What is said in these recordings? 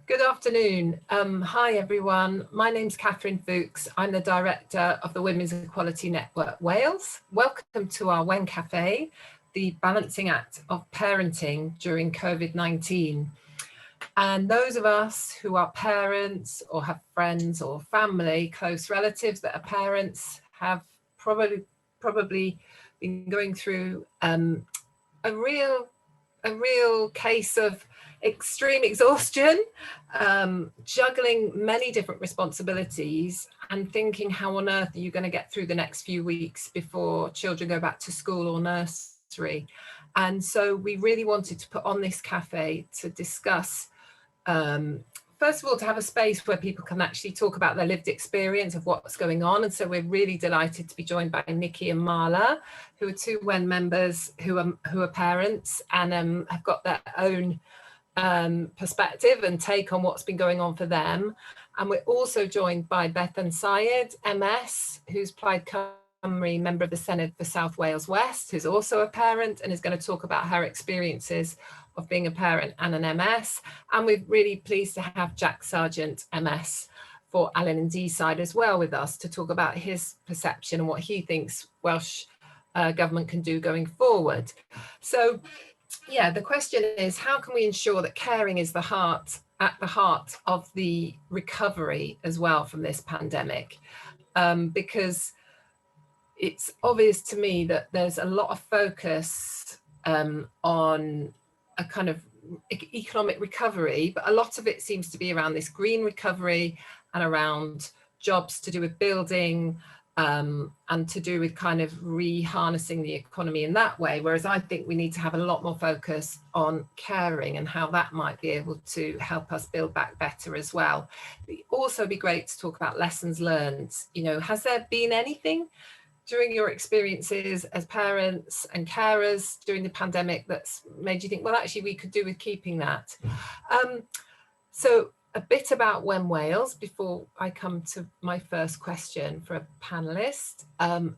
Good afternoon. Hi, everyone. My name's Catherine Fookes. I'm the Director of the Women's Equality Network Wales. Welcome to our Wen Cafe, the balancing act of parenting during COVID-19. And those of us who are parents or have friends or family, close relatives that are parents, have probably been going through a real case of extreme exhaustion, juggling many different responsibilities and thinking how on earth are you going to get through the next few weeks before children go back to school or nursery. And so we really wanted to put on this cafe to discuss, first of all, to have a space where people can actually talk about their lived experience of what's going on. And so we're really delighted to be joined by Niki and Marla, who are two WEN members who are parents and have got their own perspective and take on what's been going on for them. And we're also joined by Bethan Syed, MS, who's Plaid Cymru member of the Senedd for South Wales West, who's also a parent and is going to talk about her experiences of being a parent and an MS. And we're really pleased to have Jack Sargeant, MS, for Alyn and Deeside as well with us to talk about his perception and what he thinks Welsh government can do going forward. So yeah, the question is, how can we ensure that caring is at the heart of the recovery as well from this pandemic? Because it's obvious to me that there's a lot of focus on a kind of economic recovery, but a lot of it seems to be around this green recovery and around jobs to do with building, and to do with kind of re-harnessing the economy in that way, whereas I think we need to have a lot more focus on caring and how that might be able to help us build back better as well. It'd also be great to talk about lessons learned. You know, has there been anything during your experiences as parents and carers during the pandemic that's made you think, well, actually we could do with keeping that? So a bit about WEN Wales before I come to my first question for a panelist.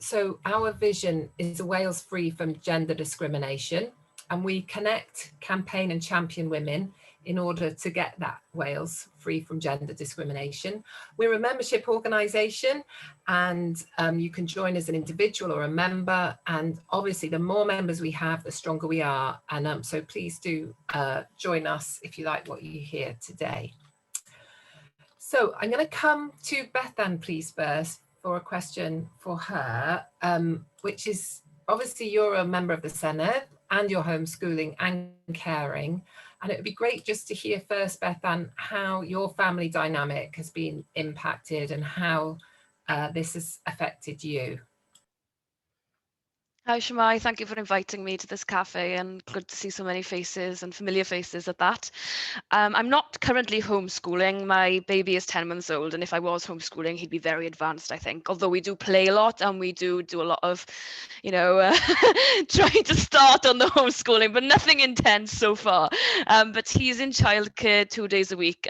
So our vision is a Wales free from gender discrimination, and we connect, campaign and champion women in order to get that Wales free from gender discrimination. We're a membership organisation, and you can join as an individual or a member. And obviously the more members we have, the stronger we are. And so please do join us if you like what you hear today. So I'm going to come to Bethan, please, first for a question for her, which is, obviously you're a member of the Senedd and you're homeschooling and caring. And it would be great just to hear first, Bethan, how your family dynamic has been impacted and how this has affected you. Hi Shemai, thank you for inviting me to this cafe, and good to see so many faces and familiar faces at that. I'm not currently homeschooling. My baby is 10 months old, and if I was homeschooling, he'd be very advanced, I think. Although we do play a lot and we do a lot of, you know, trying to start on the homeschooling, but nothing intense so far. But he's in childcare 2 days a week.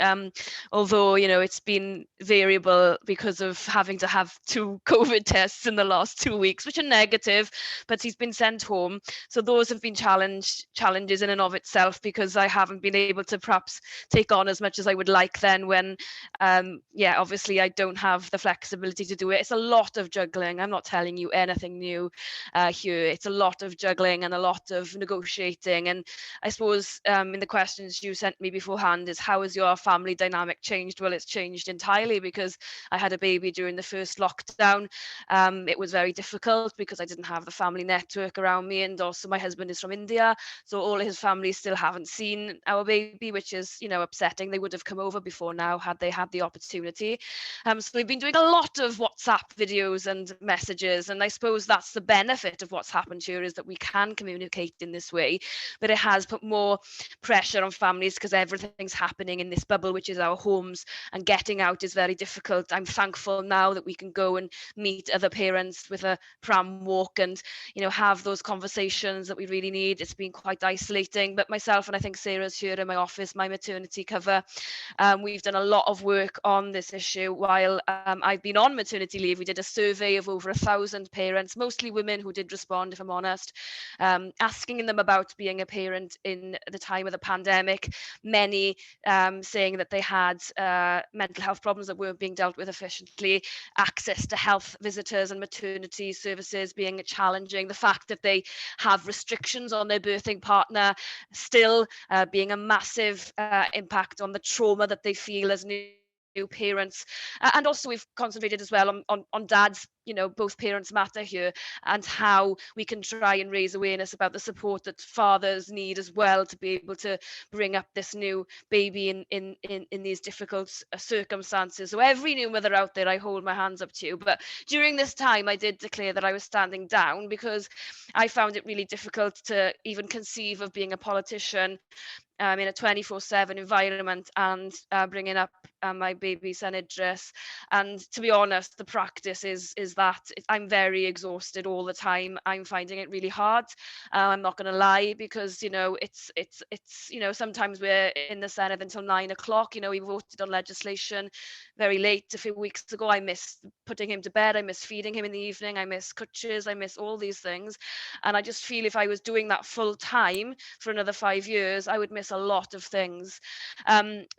Although, you know, it's been variable because of having to have 2 COVID tests in the last 2 weeks, which are negative, but he's been sent home. So those have been challenges in and of itself, because I haven't been able to perhaps take on as much as I would like then when, yeah, obviously I don't have the flexibility to do it. It's a lot of juggling. I'm not telling you anything new here. It's a lot of juggling and a lot of negotiating. And I suppose in the questions you sent me beforehand is, how has your family dynamic changed? Well, it's changed entirely, because I had a baby during the first lockdown. It was very difficult because I didn't have the family network around me, and also my husband is from India, so all of his family still haven't seen our baby, which is, you know, upsetting. They would have come over before now had they had the opportunity. So we've been doing a lot of WhatsApp videos and messages, and I suppose that's the benefit of what's happened here, is that we can communicate in this way, but it has put more pressure on families because everything's happening in this bubble, which is our homes, and getting out is very difficult. I'm thankful now that we can go and meet other parents with a pram walk, and have those conversations that we really need. It's been quite isolating, but myself, and I think Sarah's here in my office, my maternity cover, we've done a lot of work on this issue while I've been on maternity leave. We did a survey of over 1,000 parents, mostly women who did respond, if I'm honest, asking them about being a parent in the time of the pandemic. Many saying that they had mental health problems that weren't being dealt with efficiently, access to health visitors and maternity services being challenging, the fact that they have restrictions on their birthing partner still being a massive impact on the trauma that they feel as new parents. And also we've concentrated as well on dads. Both parents matter here, and how we can try and raise awareness about the support that fathers need as well to be able to bring up this new baby in these difficult circumstances. So every new mother out there, I hold my hands up to you. But during this time, I did declare that I was standing down, because I found it really difficult to even conceive of being a politician in a 24/7 environment and bringing up my baby son Idris. And to be honest, the practice is that I'm very exhausted all the time. I'm finding it really hard. I'm not going to lie, because it's sometimes we're in the Senate until 9 o'clock. We voted on legislation very late a few weeks ago. I miss putting him to bed. I miss feeding him in the evening. I miss kutches. I miss all these things. And I just feel if I was doing that full time for another 5 years, I would miss a lot of things.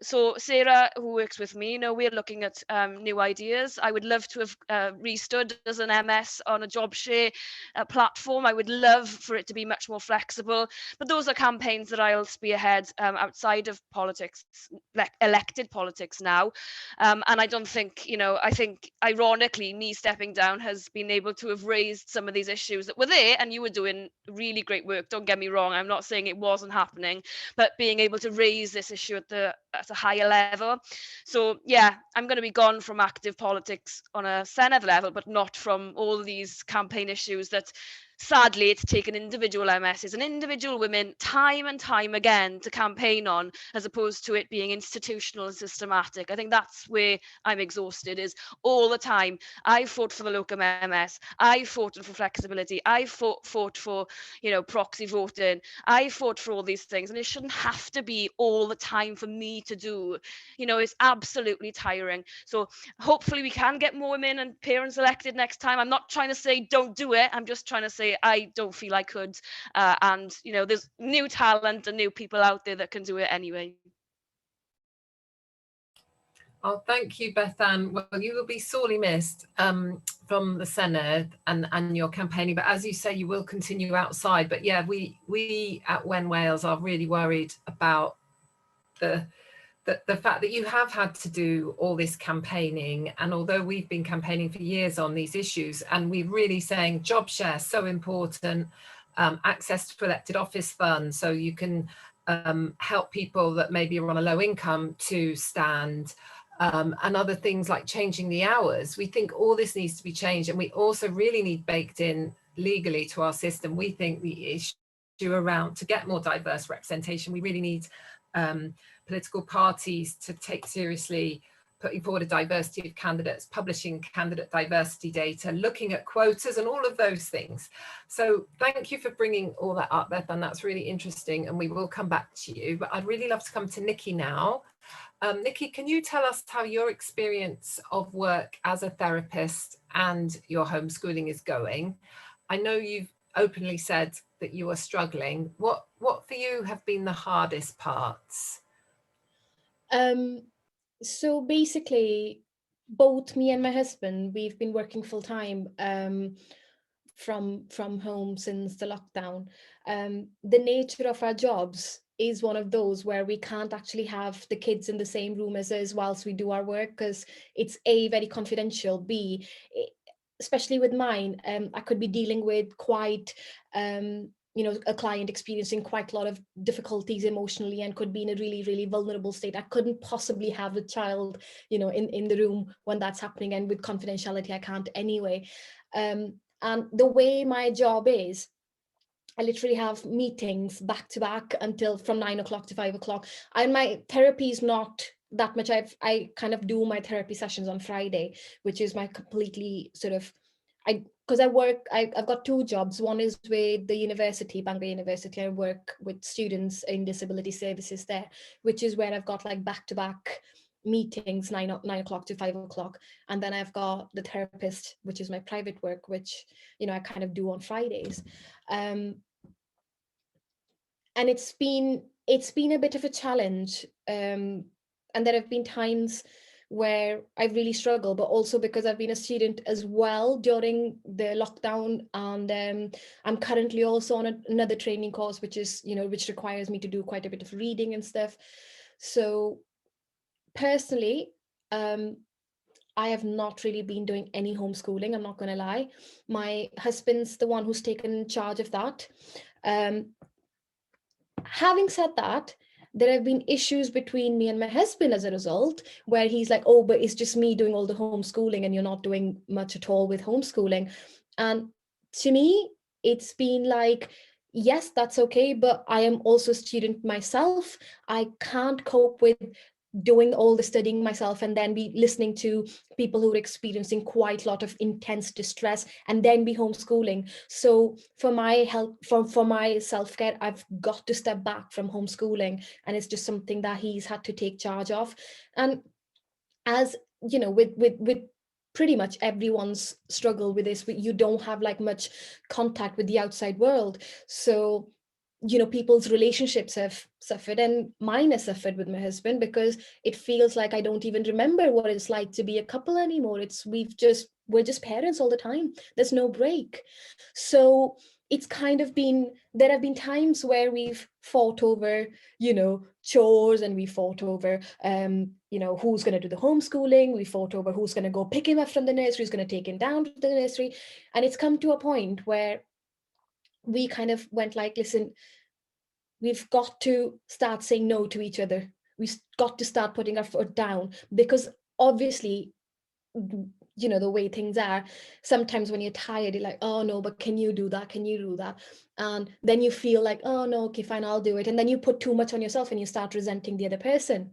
So Sarah, who works with me, we're looking at new ideas. I would love to have restood as an MS on a job share platform. I would love for it to be much more flexible, but those are campaigns that I'll spearhead outside of politics, elected politics now. And I don't think, I think ironically, me stepping down has been able to have raised some of these issues that were there, and you were doing really great work. Don't get me wrong. I'm not saying it wasn't happening, but being able to raise this issue at a higher level. So yeah, I'm going to be gone from active politics on a Senate level, but not from all these campaign issues that sadly it's taken individual MSs and individual women time and time again to campaign on, as opposed to it being institutional and systematic. I think that's where I'm exhausted, is all the time. I fought for the locum MS. I fought for flexibility. I fought for, proxy voting. I fought for all these things, and it shouldn't have to be all the time for me to do. It's absolutely tiring. So hopefully we can get more women and parents elected next time. I'm not trying to say don't do it. I'm just trying to say I don't feel I could. And there's new talent and new people out there that can do it anyway. Oh, thank you, Bethan. Well, you will be sorely missed from the Senate and your campaigning. But as you say, you will continue outside. But yeah, we at When Wales are really worried about the fact that you have had to do all this campaigning. And although we've been campaigning for years on these issues, and we're really saying job share so important, access to elected office funds, so you can help people that maybe are on a low income to stand, and other things like changing the hours. We think all this needs to be changed, and we also really need baked in legally to our system. We think the issue around to get more diverse representation, we really need political parties to take seriously putting forward a diversity of candidates, publishing candidate diversity data, looking at quotas and all of those things. So thank you for bringing all that up, Bethan. That's really interesting, and we will come back to you. But I'd really love to come to Niki now. Niki, can you tell us how your experience of work as a therapist and your homeschooling is going? I know you've openly said that you are struggling. What for you have been the hardest parts? So basically, both me and my husband, we've been working full time from home since the lockdown. The nature of our jobs is one of those where we can't actually have the kids in the same room as us whilst we do our work, because it's A, very confidential, B, especially with mine, I could be dealing with quite a client experiencing quite a lot of difficulties emotionally and could be in a really, really vulnerable state. I couldn't possibly have the child, in the room when that's happening, and with confidentiality, I can't anyway. And the way my job is, I literally have meetings back to back until from 9 o'clock to 5 o'clock. And my therapy is not that much. I kind of do my therapy sessions on Friday, which is my completely sort of, because I've got two jobs. One is with the university, Bangor University. I work with students in disability services there, which is where I've got like back-to-back meetings, 9 o'clock to 5 o'clock. And then I've got the therapist, which is my private work, which, I kind of do on Fridays. And it's been a bit of a challenge. And there have been times where I've really struggled, but also because I've been a student as well during the lockdown, and I'm currently also on another training course, which is, which requires me to do quite a bit of reading and stuff. So personally, I have not really been doing any homeschooling, I'm not going to lie. My husband's the one who's taken charge of that. Having said that, there have been issues between me and my husband as a result, where he's like, oh, but it's just me doing all the homeschooling and you're not doing much at all with homeschooling. And to me, it's been like, yes, that's okay, but I am also a student myself. I can't cope with doing all the studying myself and then be listening to people who are experiencing quite a lot of intense distress and then be homeschooling. So for my help, for my self-care, I've got to step back from homeschooling, and it's just something that he's had to take charge of. And as you know, with pretty much everyone's struggle with this, you don't have like much contact with the outside world, so people's relationships have suffered, and mine has suffered with my husband, because it feels like I don't even remember what it's like to be a couple anymore. We're just parents all the time. There's no break. So it's kind of been, there have been times where we've fought over, chores, and we fought over, who's going to do the homeschooling. We fought over who's going to go pick him up from the nursery, who's going to take him down to the nursery. And it's come to a point where we kind of went like, listen, we've got to start saying no to each other. We've got to start putting our foot down, because obviously, the way things are, sometimes when you're tired, you're like, oh no, but can you do that? Can you do that? And then you feel like, oh no, okay, fine, I'll do it. And then you put too much on yourself and you start resenting the other person.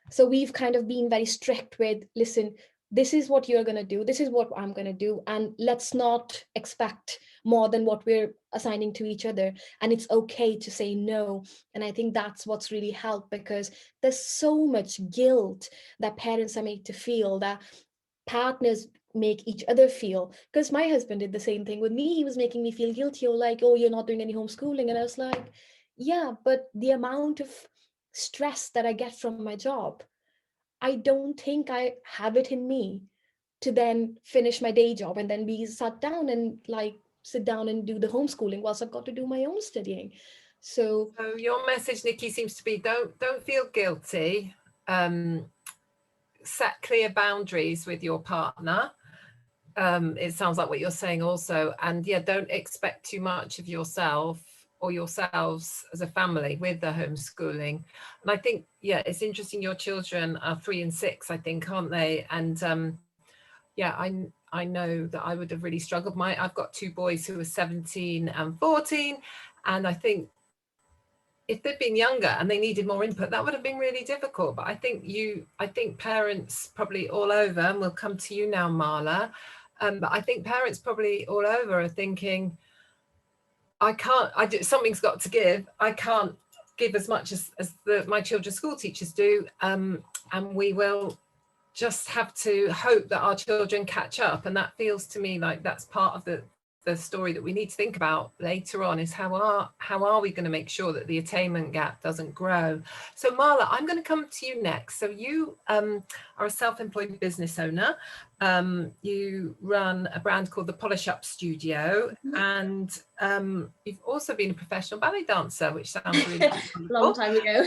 So we've kind of been very strict with, listen, this is what you're going to do, this is what I'm going to do, and let's not expect more than what we're assigning to each other. And it's okay to say no. And I think that's what's really helped, because there's so much guilt that parents are made to feel, that partners make each other feel. Because my husband did the same thing with me. He was making me feel guilty, or like, oh, you're not doing any homeschooling. And I was like, yeah, but the amount of stress that I get from my job, I don't think I have it in me to then finish my day job and then be sat down and like sit down and do the homeschooling whilst I've got to do my own studying. So your message, Niki, seems to be don't feel guilty. Set clear boundaries with your partner. It sounds like what you're saying also. And yeah, don't expect too much of yourself or yourselves as a family with the homeschooling. And I think, yeah, it's interesting. Your children are 3 and 6, I think, aren't they? And yeah, I know that I would have really struggled. I've got 2 boys who are 17 and 14. And I think if they'd been younger and they needed more input, that would have been really difficult. But I think parents probably all over, and we'll come to you now, Marla, but I think parents probably all over are thinking, something's got to give. I can't give as much as my children's school teachers do, and we will just have to hope that our children catch up. And that feels to me like that's part of the story that we need to think about later on, is how are we going to make sure that the attainment gap doesn't grow. So Marla, I'm going to come to you next. So you are a self-employed business owner. You run a brand called the Polish Up Studio, and you've also been a professional ballet dancer, which sounds really long time ago.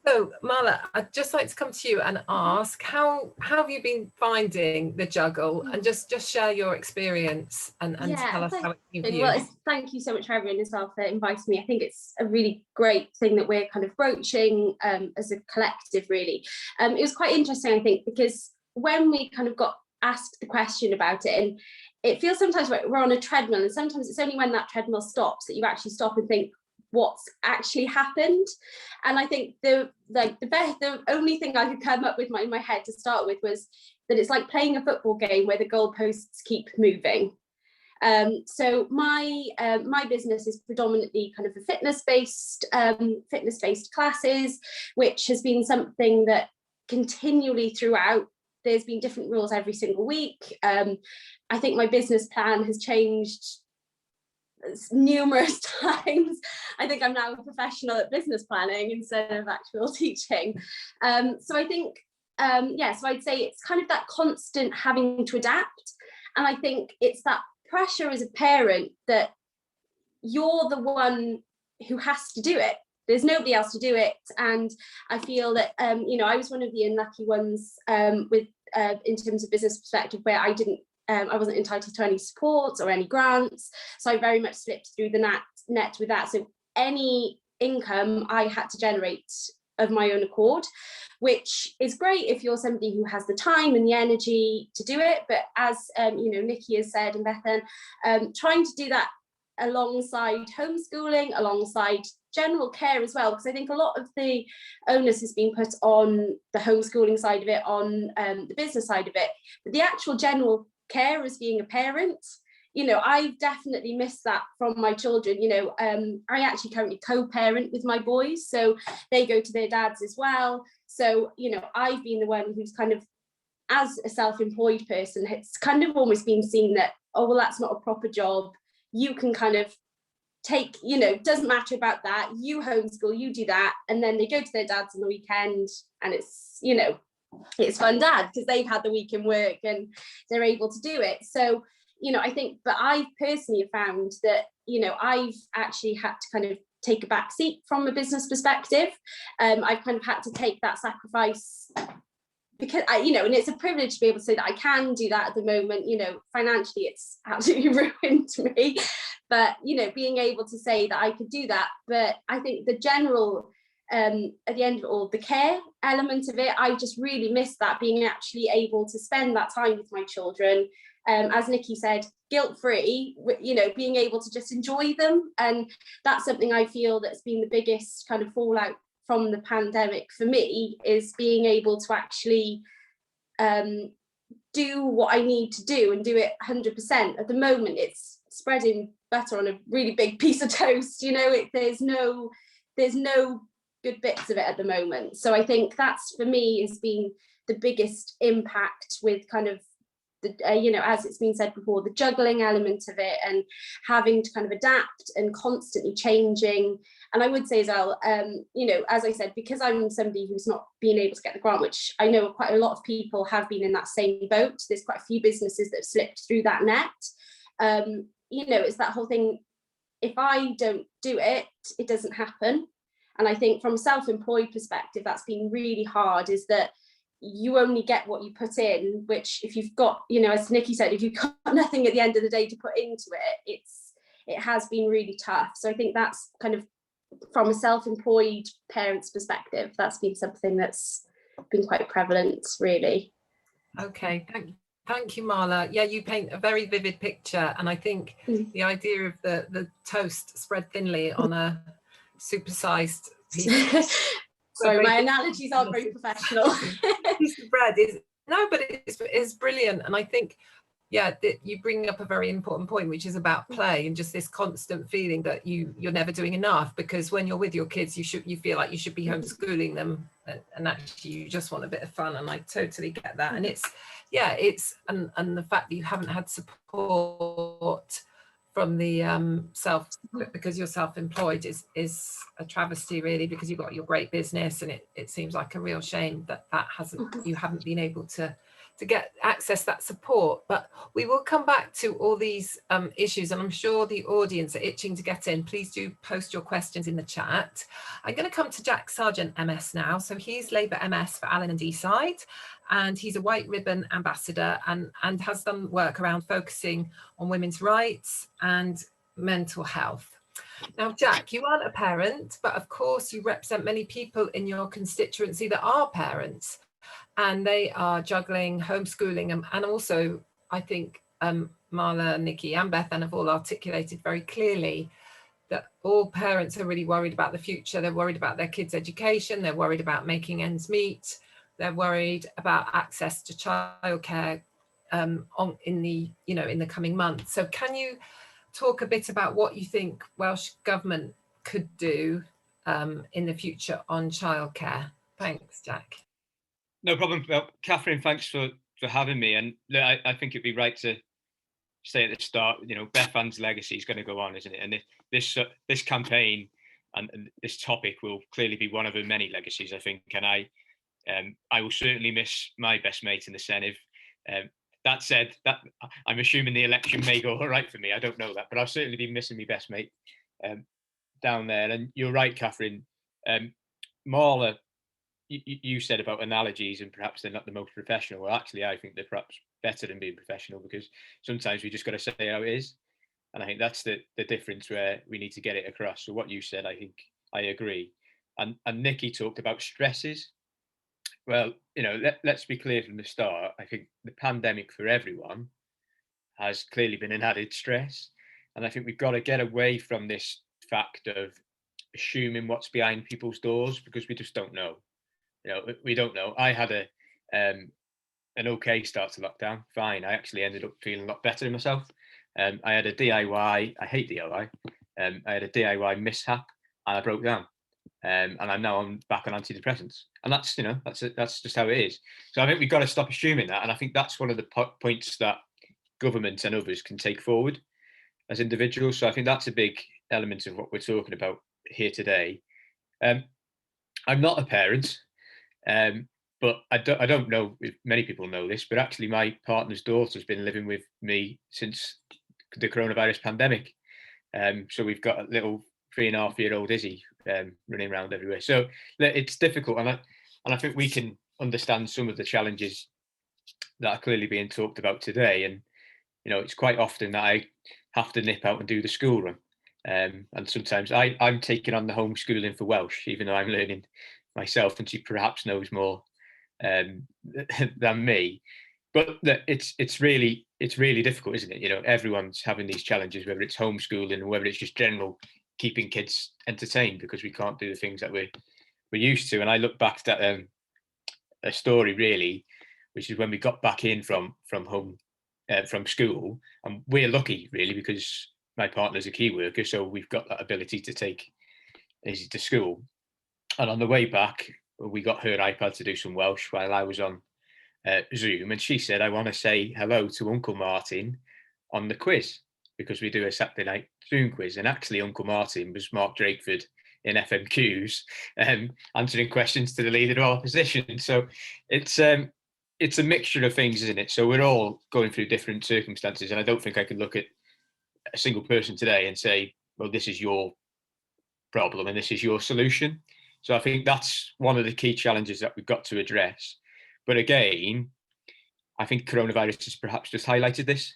So Marla, I'd just like to come to you and ask, how have you been finding the juggle, and just share your experience and tell us how it came to you. Well, thank you so much for everyone as well for inviting me. I think it's a really great thing that we're kind of broaching as a collective, really. It was quite interesting, I think, because when we kind of got asked the question about it, and it feels sometimes we're on a treadmill, and sometimes it's only when that treadmill stops that you actually stop and think, what's actually happened. And I think the only thing I could come up with in my head to start with was, that it's like playing a football game where the goalposts keep moving. So my business is predominantly kind of a fitness-based classes, which has been something that continually throughout, there's been different rules every single week. I think my business plan has changed numerous times. I think I'm now a professional at business planning instead of actual teaching. So I think, so I'd say it's kind of that constant having to adapt. And I think it's that pressure as a parent that you're the one who has to do it. There's nobody else to do it. And I feel that, I was one of the unlucky ones in terms of business perspective, where I wasn't entitled to any support or any grants. So I very much slipped through the net with that. So any income I had to generate of my own accord, which is great if you're somebody who has the time and the energy to do it. But as Niki has said, and Bethan, trying to do that alongside homeschooling, alongside general care as well, because I think a lot of the onus has been put on the homeschooling side of it, on the business side of it, but the actual general care as being a parent, I've definitely missed that from my children. I actually currently co-parent with my boys, so they go to their dads as well. So I've been the one who's kind of, as a self-employed person, it's kind of almost been seen that, oh well, that's not a proper job, you can kind of take, doesn't matter about that, you homeschool, you do that. And then they go to their dads on the weekend, and it's it's fun dad because they've had the weekend work and they're able to do it. So I think, but I personally have found that I've actually had to kind of take a back seat from a business perspective. I've kind of had to take that sacrifice because and it's a privilege to be able to say that I can do that at the moment. Financially it's absolutely ruined me, but being able to say that I could do that. But I think the general at the end of it all, the care element of it, I just really miss that, being actually able to spend that time with my children, as Niki said, guilt-free, being able to just enjoy them. And that's something I feel that's been the biggest kind of fallout from the pandemic for me, is being able to actually do what I need to do and do it 100%. At the moment, it's spreading butter on a really big piece of toast. There's no good bits of it at the moment. So I think that's, for me, has been the biggest impact with kind of the, as it's been said before, the juggling element of it, and having to kind of adapt and constantly changing. And I would say as well, as I said, because I'm somebody who's not been able to get the grant, which I know quite a lot of people have been in that same boat. There's quite a few businesses that have slipped through that net. It's that whole thing, if I don't do it, it doesn't happen. And I think from a self-employed perspective, that's been really hard, is that you only get what you put in, which if you've got, as Niki said, if you've got nothing at the end of the day to put into it, it has been really tough. So I think that's kind of, from a self-employed parent's perspective, that's been something that's been quite prevalent, really. Okay, thank you, Marla. Yeah, you paint a very vivid picture, and I think the idea of the toast spread thinly on a supersized piece. Sorry, my analogies aren't very professional. Piece of bread is but it's brilliant, and I think you bring up a very important point, which is about play and just this constant feeling that you're never doing enough, because when you're with your kids, you feel like you should be homeschooling them, and actually you just want a bit of fun, and I totally get that. And it's and the fact that you haven't had support from the because you're self-employed is a travesty, really, because you've got your great business, and it seems like a real shame that you haven't been able to get access that support. But we will come back to all these issues, and I'm sure the audience are itching to get in. Please do post your questions in the chat. I'm going to come to Jack Sargeant MS now. So he's Labour MS for Alyn and Deeside, and he's a white ribbon ambassador and has done work around focusing on women's rights and mental health. Now, Jack, you aren't a parent, but of course you represent many people in your constituency that are parents, and they are juggling, homeschooling, and also I think Marla, Niki and Bethan have all articulated very clearly that all parents are really worried about the future. They're worried about their kids' education. They're worried about making ends meet. they're worried about access to childcare in the coming months. So can you talk a bit about what you think Welsh Government could do in the future on childcare? Thanks, Jack. No problem. Well, Catherine, thanks for having me. And I think it'd be right to say at the start, Bethan's legacy is going to go on, isn't it? And this campaign and this topic will clearly be one of her many legacies, I think. And I will certainly miss my best mate in the Senedd. That said, that I'm assuming the election may go all right for me. I don't know that, but I'll certainly be missing my best mate down there. And you're right, Catherine. Marla, you said about analogies and perhaps they're not the most professional. Well, actually, I think they're perhaps better than being professional, because sometimes we just got to say how it is. And I think that's the difference where we need to get it across. So what you said, I think I agree. And Niki talked about stresses. Well, let's be clear from the start. I think the pandemic for everyone has clearly been an added stress. And I think we've got to get away from this fact of assuming what's behind people's doors, because we just don't know. We don't know. I had an okay start to lockdown. Fine. I actually ended up feeling a lot better in myself. I had a DIY. I hate DIY. I had a DIY mishap and I broke down. And I'm now back on antidepressants. And that's just how it is. So I think we've got to stop assuming that. And I think that's one of the points that government and others can take forward as individuals. So I think that's a big element of what we're talking about here today. I'm not a parent. But I don't know if many people know this, but actually my partner's daughter's been living with me since the coronavirus pandemic. So we've got a little 3.5-year-old Izzy running around everywhere. So it's difficult, and I think we can understand some of the challenges that are clearly being talked about today. And it's quite often that I have to nip out and do the school run, and sometimes I'm taking on the homeschooling for Welsh, even though I'm learning myself, and she perhaps knows more than me. But it's really difficult, isn't it? Everyone's having these challenges, whether it's homeschooling or whether it's just general keeping kids entertained, because we can't do the things that we're used to. And I look back at a story really, which is when we got back in from home from school, and we're lucky really because my partner's a key worker, so we've got that ability to take Izzy to school. And on the way back, we got her iPad to do some Welsh while I was on Zoom, and she said, I want to say hello to Uncle Martin on the quiz, because we do a Saturday night Zoom quiz. And actually Uncle Martin was Mark Drakeford in FMQs, answering questions to the leader of opposition. So it's a mixture of things, isn't it? So we're all going through different circumstances, and I don't think I could look at a single person today and say, well, this is your problem and this is your solution. So I think that's one of the key challenges that we've got to address. But again, I think coronavirus has perhaps just highlighted this,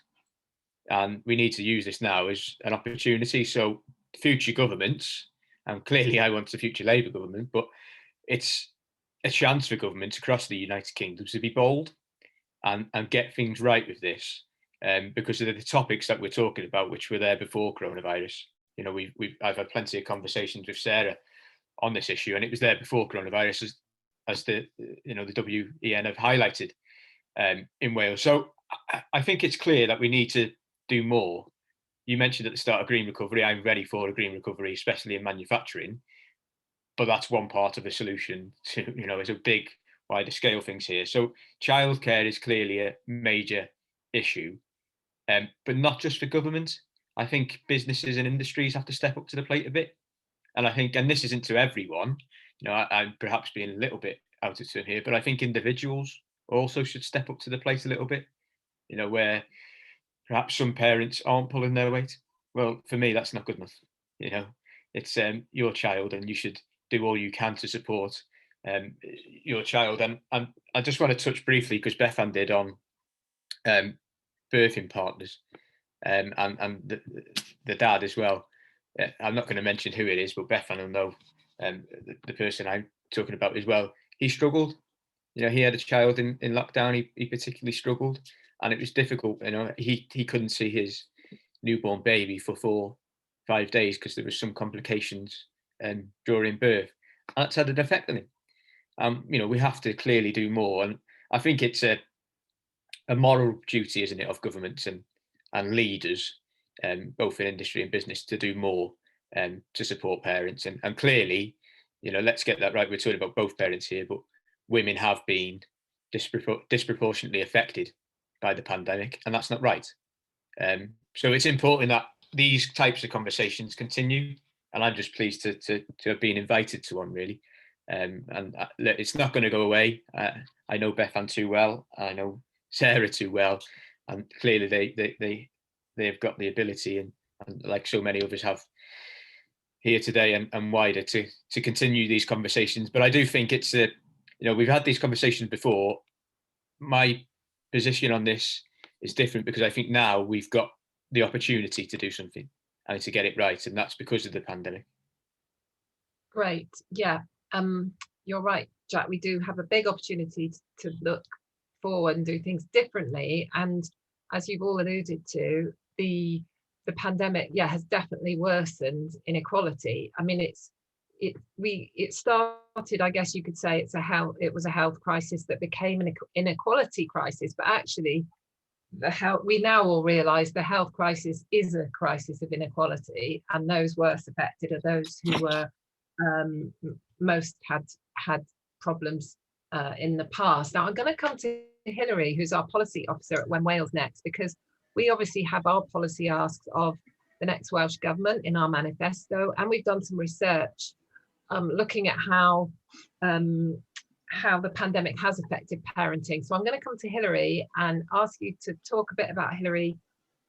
and we need to use this now as an opportunity. So future governments, and clearly I want a future Labour government, but it's a chance for governments across the United Kingdom to be bold and get things right with this, because of the topics that we're talking about, which were there before coronavirus. I've had plenty of conversations with Sarah on this issue, and it was there before coronavirus, as the WEN have highlighted in Wales. So I think it's clear that we need to do more. You mentioned at the start of green recovery. I'm ready for a green recovery, especially in manufacturing, but that's one part of the solution to, there's a big wider scale things here. So childcare is clearly a major issue, but not just for government. I think businesses and industries have to step up to the plate a bit. And I think, and this isn't to everyone, I'm perhaps being a little bit out of turn here, but I think individuals also should step up to the plate a little bit, where perhaps some parents aren't pulling their weight. Well, for me, that's not good enough. It's your child, and you should do all you can to support your child. And I just want to touch briefly, because Bethan did, on birthing partners and the dad as well. I'm not going to mention who it is, but Bethan will know the person I'm talking about as well. He struggled. He had a child in lockdown. He particularly struggled, and it was difficult. He couldn't see his newborn baby for 4-5 days because there was some complications during birth. And that's had an effect on him. You know, we have to clearly do more, and I think it's a moral duty, isn't it, of governments and leaders, both in industry and business, to do more to support parents. And clearly, you know, let's get that right. We're talking about both parents here, but women have been disproportionately affected by the pandemic, and that's not right. So it's important that these types of conversations continue, and I'm just pleased to have been invited to one, really. And it's not going to go away. I know Bethan too well. I know Sarah too well, and clearly they've got the ability, and like so many others have here today and wider, to continue these conversations. But I do think it's you know, we've had these conversations before. My position on this is different because I think now we've got the opportunity to do something and to get it right, and that's because of the pandemic. Great, yeah, you're right, Jack. We do have a big opportunity to look forward and do things differently. And as you've all alluded to, the pandemic, yeah, has definitely worsened inequality. I mean, it started, I guess you could say, it was a health crisis that became an inequality crisis, but actually we now all realize the health crisis is a crisis of inequality, and those worst affected are those who were most had problems in the past. Now I'm going to come to Hilary, who's our policy officer at When Wales next, because we obviously have our policy asks of the next Welsh Government in our manifesto, and we've done some research looking at how the pandemic has affected parenting. So I'm going to come to Hilary and ask you to talk a bit about, Hilary,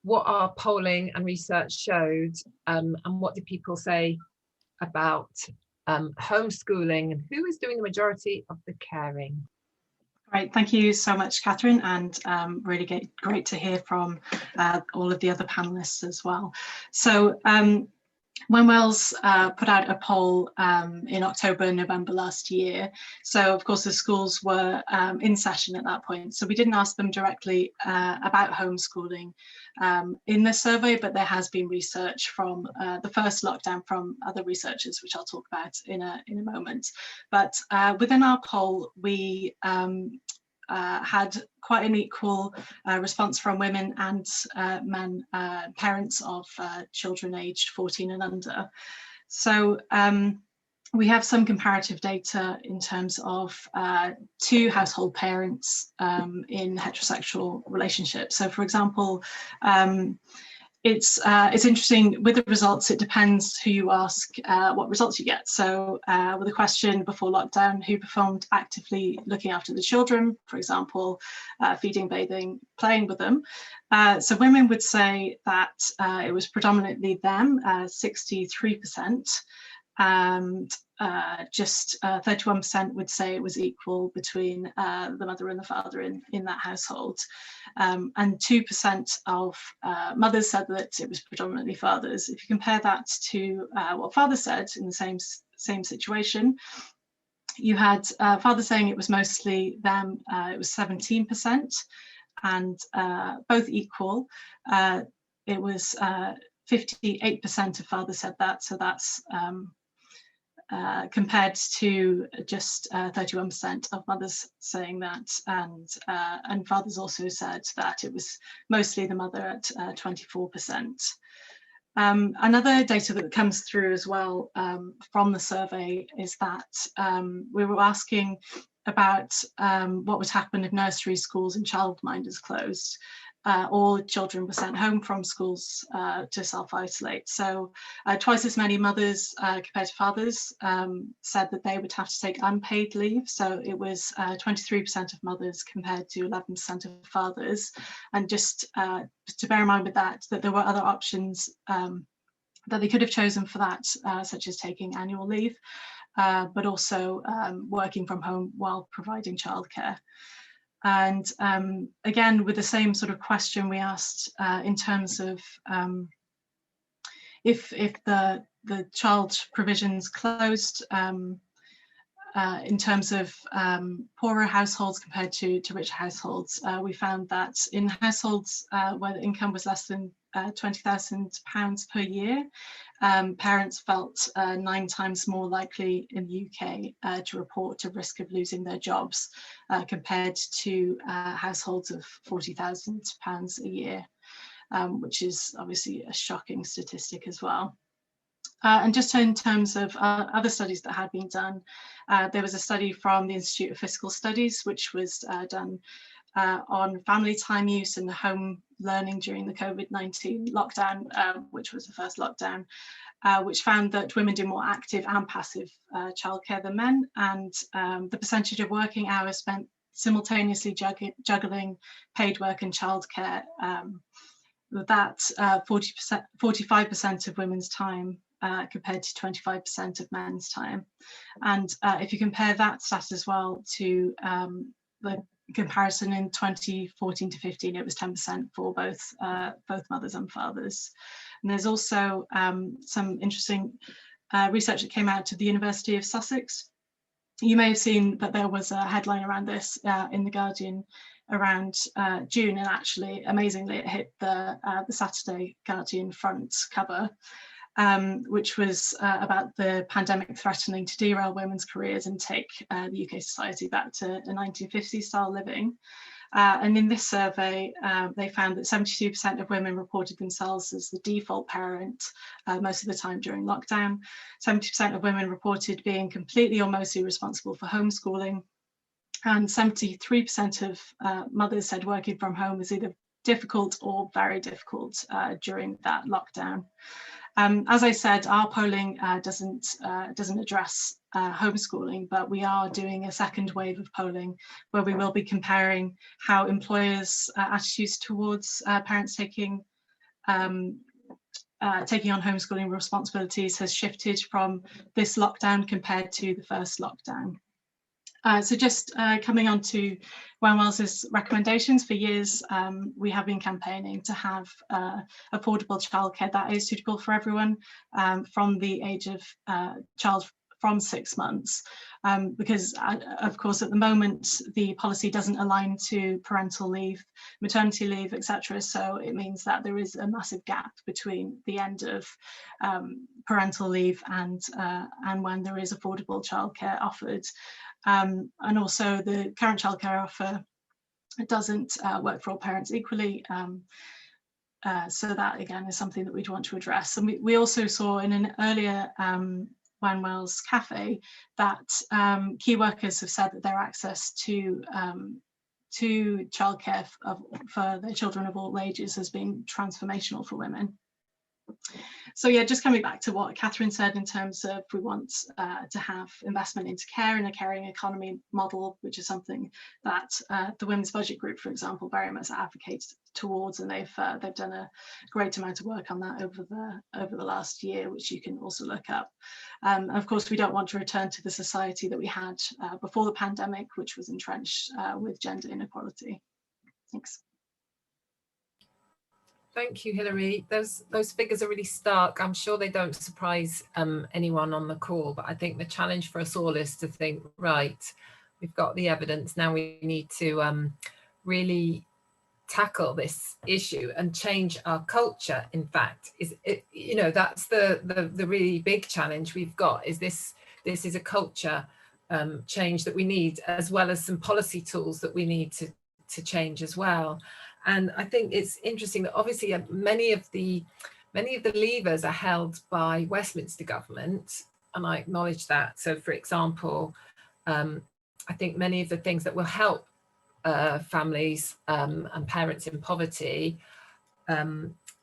what our polling and research showed, and what did people say about homeschooling, and who is doing the majority of the caring? Great, thank you so much, Catherine, and really great to hear from all of the other panelists as well. So When Wales put out a poll in October, November last year. So of course the schools were in session at that point. So we didn't ask them directly about homeschooling in the survey, but there has been research from the first lockdown from other researchers, which I'll talk about in a moment. But within our poll, we had quite an equal response from women and men, parents of children aged 14 and under. So we have some comparative data in terms of two household parents in heterosexual relationships. So for example, it's interesting with the results. It depends who you ask what results you get. So with a question before lockdown, who performed actively looking after the children, for example, feeding, bathing, playing with them. So women would say that it was predominantly them, 63%, and just 31% would say it was equal between the mother and the father in that household. And 2% of mothers said that it was predominantly fathers. If you compare that to what fathers said in the same situation, you had fathers saying it was mostly them, it was 17%, and both equal. It was 58% of fathers said that, so that's compared to just 31% of mothers saying that, and fathers also said that it was mostly the mother at 24%. Another data that comes through as well from the survey is that we were asking about what would happen if nursery, schools and childminders closed. All children were sent home from schools to self-isolate. So twice as many mothers compared to fathers said that they would have to take unpaid leave. So it was 23% of mothers compared to 11% of fathers. And just to bear in mind with that there were other options that they could have chosen for that, such as taking annual leave, but also working from home while providing childcare. And again, with the same sort of question we asked in terms of if the child provisions closed, in terms of poorer households compared to richer households, we found that in households where the income was less than £20,000 per year, parents felt 9 times more likely in the UK to report a risk of losing their jobs compared to households of £40,000 a year, which is obviously a shocking statistic as well. And just in terms of other studies that had been done, there was a study from the Institute of Fiscal Studies, which was done on family time use and home learning during the Covid-19 lockdown, which was the first lockdown, which found that women do more active and passive childcare than men, and the percentage of working hours spent simultaneously juggling paid work and childcare, that 45% of women's time compared to 25% of men's time. And if you compare that stat as well to the comparison in 2014 to 15, it was 10% for both mothers and fathers. And there's also some interesting research that came out of the University of Sussex. You may have seen that there was a headline around this in The Guardian around June, and actually, amazingly, it hit the Saturday Guardian front cover, which was about the pandemic threatening to derail women's careers and take the UK society back to a 1950s style living. And in this survey, they found that 72% of women reported themselves as the default parent most of the time during lockdown. 70% of women reported being completely or mostly responsible for homeschooling. And 73% of mothers said working from home was either difficult or very difficult during that lockdown. As I said, our polling doesn't address homeschooling, but we are doing a second wave of polling where we will be comparing how employers' attitudes towards parents taking on homeschooling responsibilities has shifted from this lockdown compared to the first lockdown. So just coming on to Wen Wells's recommendations, for years we have been campaigning to have affordable childcare that is suitable for everyone from the age of child from 6 months, because of course at the moment the policy doesn't align to parental leave, maternity leave, etc. So it means that there is a massive gap between the end of parental leave and when there is affordable childcare offered. And also the current childcare offer doesn't work for all parents equally. So that again is something that we'd want to address. And we also saw in an earlier Wen Wells cafe that key workers have said that their access to childcare for their children of all ages has been transformational for women. So yeah, just coming back to what Catherine said in terms of we want to have investment into care and a caring economy model, which is something that the Women's Budget Group, for example, very much advocates towards, and they've done a great amount of work on that over the last year, which you can also look up. Of course, we don't want to return to the society that we had before the pandemic, which was entrenched with gender inequality. Thanks. Thank you, Hilary. Those figures are really stark. I'm sure they don't surprise anyone on the call, but I think the challenge for us all is to think, right, we've got the evidence, now we need to really tackle this issue and change our culture. In fact, that's the really big challenge we've got, is this is a culture change that we need, as well as some policy tools that we need to change as well. And I think it's interesting that obviously many of the levers are held by Westminster government, and I acknowledge that. So for example, I think many of the things that will help families and parents in poverty,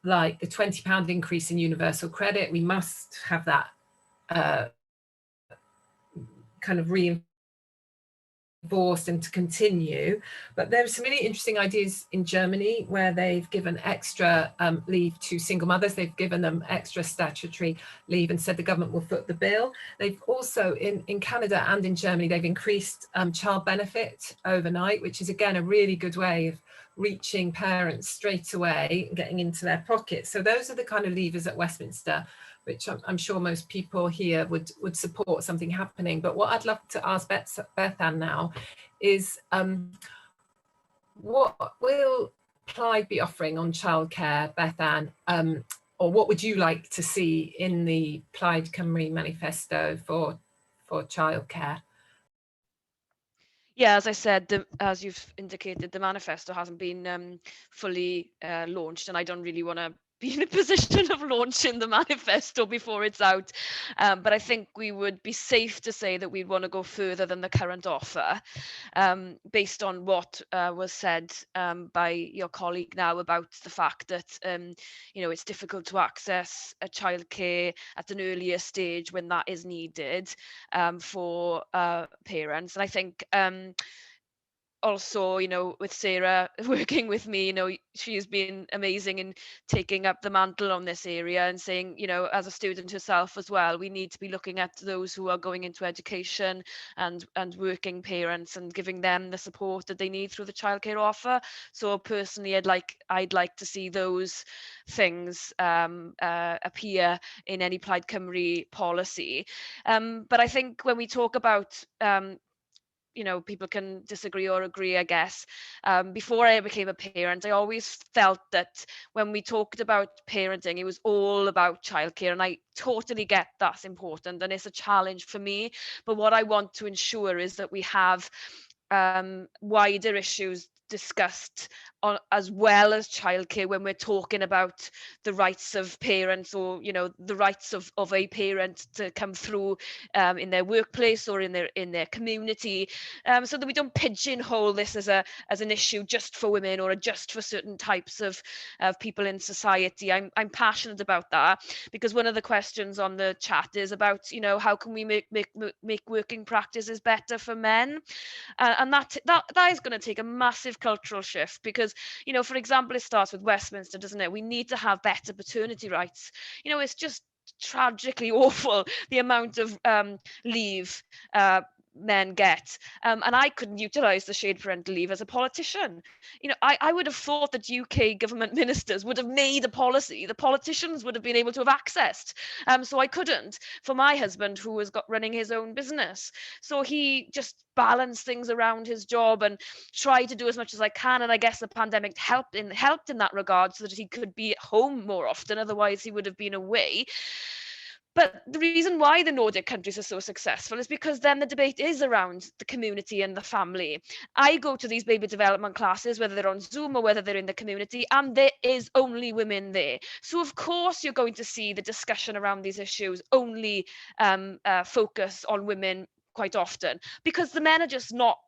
like the £20 increase in universal credit, we must have that kind of reinforced and to continue. But there are some really interesting ideas in Germany where they've given extra leave to single mothers. They've given them extra statutory leave and said the government will foot the bill. They've also in Canada and in Germany, they've increased child benefit overnight, which is again a really good way of reaching parents straight away and getting into their pockets. So those are the kind of levers at Westminster, which I'm sure most people here would support something happening. But what I'd love to ask Bethan now is what will Plaid be offering on childcare, Bethan? Or what would you like to see in the Plaid Cymru manifesto for childcare? Yeah, as I said, as you've indicated, the manifesto hasn't been fully launched, and I don't really want to be in a position of launching the manifesto before it's out. But I think we would be safe to say that we'd want to go further than the current offer, based on what was said by your colleague now about the fact that it's difficult to access a childcare at an earlier stage when that is needed for parents. And I think also, with Sarah working with me, she's been amazing in taking up the mantle on this area and saying, as a student herself as well, we need to be looking at those who are going into education and working parents and giving them the support that they need through the childcare offer. So personally, I'd like to see those things appear in any Plaid Cymru policy. But I think when we talk about people can disagree or agree, I guess. Before I became a parent, I always felt that when we talked about parenting, it was all about childcare. And I totally get that's important and it's a challenge for me. But what I want to ensure is that we have wider issues discussed as well as childcare when we're talking about the rights of parents, or the rights of a parent to come through in their workplace or in their community, so that we don't pigeonhole this as an issue just for women or just for certain types of people in society. I'm passionate about that, because one of the questions on the chat is about how can we make working practices better for men. And that is going to take a massive cultural shift, because for example, it starts with Westminster, doesn't it? We need to have better paternity rights. It's just tragically awful the amount of leave men get, and I couldn't utilize the shared parental leave as a politician. I would have thought that UK government ministers would have made a policy the politicians would have been able to have accessed, so I couldn't for my husband, who was running his own business. So he just balanced things around his job and tried to do as much as I can, and I guess the pandemic helped in that regard, so that he could be at home more often. Otherwise he would have been away. But the reason why the Nordic countries are so successful is because then the debate is around the community and the family. I go to these baby development classes, whether they're on Zoom or whether they're in the community, and there is only women there. So of course you're going to see the discussion around these issues only focus on women quite often, because the men are just not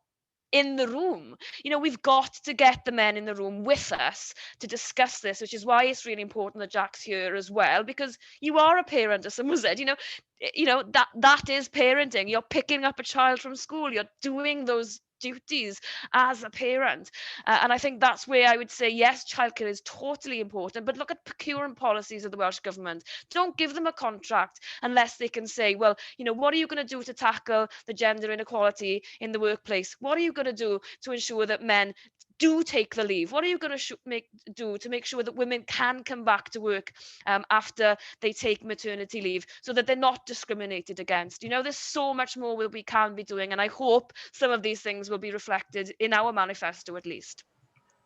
in the room. We've got to get the men in the room with us to discuss this, which is why it's really important that Jack's here as well, because you are a parent, as someone said. That is parenting. You're picking up a child from school, you're doing those duties as a parent, and I think that's where I would say, yes, childcare is totally important, but look at procurement policies of the Welsh Government. Don't give them a contract unless they can say, well, what are you going to do to tackle the gender inequality in the workplace? What are you going to do to ensure that men do take the leave? What are you going to do to make sure that women can come back to work after they take maternity leave, so that they're not discriminated against? There's so much more we can be doing, and I hope some of these things will be reflected in our manifesto at least.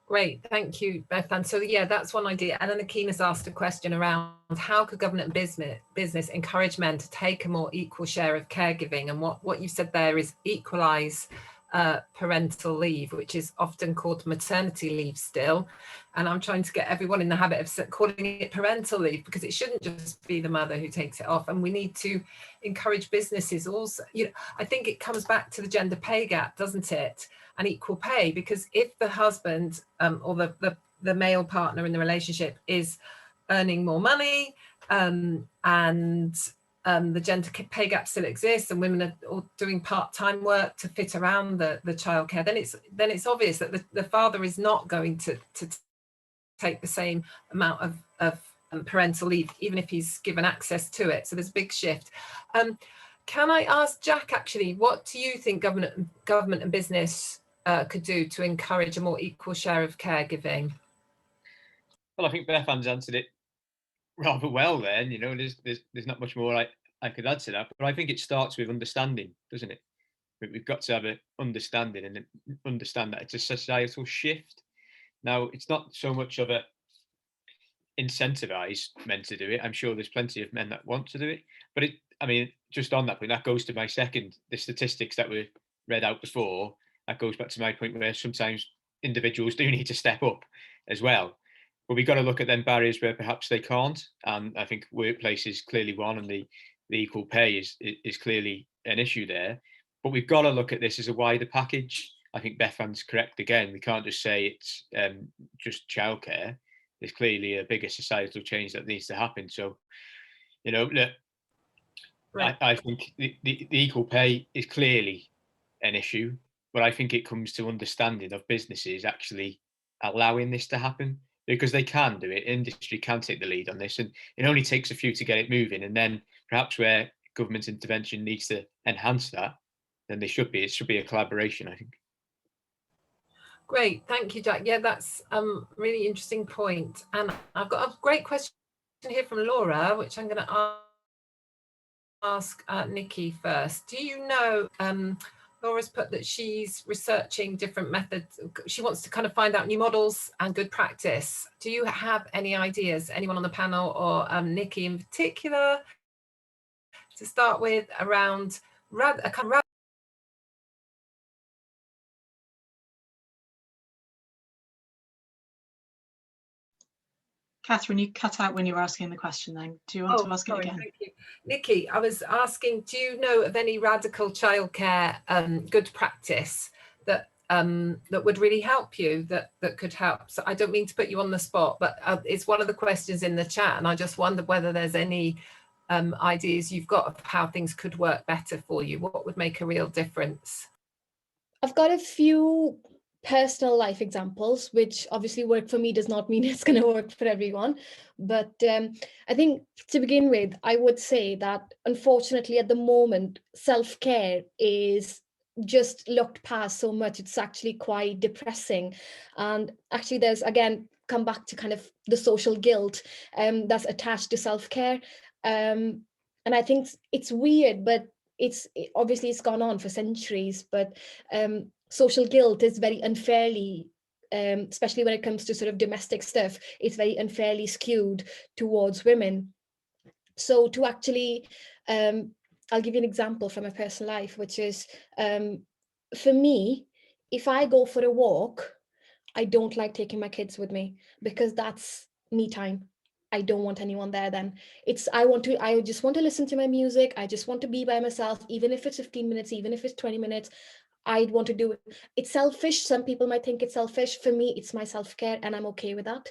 Great, thank you, Bethan. So yeah, that's one idea. And then Niki has asked a question around how could government and business encourage men to take a more equal share of caregiving, and what you said there is equalise parental leave, which is often called maternity leave still, and I'm trying to get everyone in the habit of calling it parental leave, because it shouldn't just be the mother who takes it off. And we need to encourage businesses also. I think it comes back to the gender pay gap, doesn't it, and equal pay, because if the husband or the male partner in the relationship is earning more money, and the gender pay gap still exists, and women are all doing part-time work to fit around the childcare, then it's obvious that the father is not going to take the same amount of parental leave, even if he's given access to it. So there's a big shift. Can I ask Jack, actually, what do you think government and business could do to encourage a more equal share of caregiving? Well, I think Bethan's answered it rather well there. There's not much more I could add to that, but I think it starts with understanding, doesn't it? We've got to have an understanding and understand that it's a societal shift. Now, it's not so much of a incentivize men to do it. I'm sure there's plenty of men that want to do it, but I mean, just on that point, that goes to my second, the statistics that were read out before, that goes back to my point where sometimes individuals do need to step up as well. But we've got to look at them barriers where perhaps they can't. And I think workplace is clearly one, and the equal pay is clearly an issue there. But we've got to look at this as a wider package. I think Bethan's correct again. We can't just say it's just childcare. There's clearly a bigger societal change that needs to happen. So, you know, right. I think the equal pay is clearly an issue, but I think it comes to understanding of businesses actually allowing this to happen, because they can do it. Industry can take the lead on this, and it only takes a few to get it moving. And then perhaps where government intervention needs to enhance that, then it should be a collaboration, I think. Great, thank you, Jack. Yeah, that's really interesting point. And I've got a great question here from Laura, which I'm going to ask Niki first. Do you know, Laura's put that she's researching different methods. She wants to kind of find out new models and good practice. Do you have any ideas, anyone on the panel, or Niki in particular, to start with, around a kind of Catherine, you cut out when you were asking the question then. Do you want to ask it again? Thank you. Niki, I was asking, do you know of any radical childcare good practice that that would really help you, that could help? So I don't mean to put you on the spot, but it's one of the questions in the chat, and I just wondered whether there's any ideas you've got of how things could work better for you. What would make a real difference? I've got a few personal life examples, which obviously work for me does not mean it's going to work for everyone. But I think to begin with, I would say that unfortunately at the moment, self-care is just looked past so much. It's actually quite depressing. And actually there's, again, come back to kind of the social guilt that's attached to self-care. And I think it's weird, but obviously it's gone on for centuries, but social guilt is very unfairly, especially when it comes to sort of domestic stuff, it's very unfairly skewed towards women. So to actually, I'll give you an example from my personal life, which is, for me, if I go for a walk, I don't like taking my kids with me, because that's me time. I don't want anyone there then. I just want to listen to my music. I just want to be by myself, even if it's 15 minutes, even if it's 20 minutes. I'd want to do it. It's selfish. Some people might think it's selfish. For me, it's my self-care, and I'm okay with that.